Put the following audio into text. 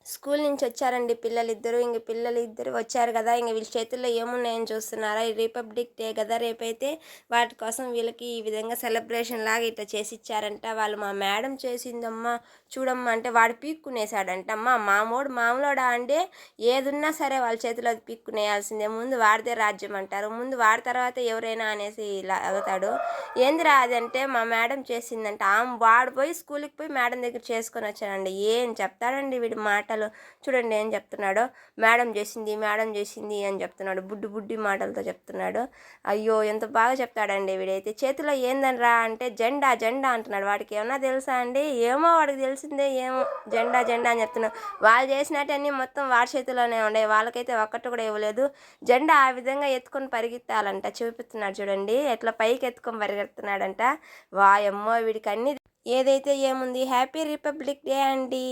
School నుంచి వచ్చారండి పిల్లలిద్దరూ. పిల్లలిద్దరూ వచ్చారు గదా! వీళ్ళ చేతుల్లో ఏమున్నాయని చూస్తున్నారా? ఈ రిపబ్లిక్ డే గదా! రేపైతే వాటి కోసం వీళ్ళకి ఈ విధంగా సెలబ్రేషన్‌లాగా ఇట్లా చేసిచ్చారంట. వాళ్ళు మా మేడం చేసిందమ్మా చూడమ్మా అంటే వాడు పీక్కునేసాడంట. అమ్మా మామోడు మామూలోడా అంటే ఏదున్నా సరే వాళ్ళ చేతిలో అది పీక్కునేయాల్సిందే. ముందు వాడిదే రాజ్యం అంటారు. ముందు వాడి తర్వాత ఎవరైనా అనేసి ఇలా అవుతాడు. ఏందిరా అది అంటే మా మేడం చేసిందంట. వాడు పోయి స్కూలుకి పోయి మేడం దగ్గర చేసుకొనొచ్చాడండి. ఏం చెప్తాడండి వీడి మాటలు. చూడండి ఏం చెప్తున్నాడో. మేడం చేసింది అని చెప్తున్నాడు. బుడ్డి బుడ్డి మాటలతో చెప్తున్నాడు. అయ్యో! ఎంత బాగా చెప్తాడండి వీడైతే. చేతిలో ఏందనిరా అంటే జెండా జెండా అంటున్నాడు. వాడికి ఏమన్నా తెలుసా అండి? ఏమో వాడికి తెలిసిందే ఏమో జెండా జెండా అని చెప్తున్నాడు. వాళ్ళు చేసినట్టన్నీ మొత్తం వాడి చేతిలోనే ఉండేవి. వాళ్ళకైతే ఒక్కటి కూడా ఇవ్వలేదు. జెండా ఆ విధంగా ఎత్తుకొని పరిగెత్తాలంట. చూపిస్తున్నాడు చూడండి. ఎట్లా పైకి ఎత్తుకొని పరిగెడుతున్నాడంట. వాయమ్మో! వీడికి అన్నీ ఏదైతే ఏముంది. హ్యాపీ రిపబ్లిక్ డే అండి.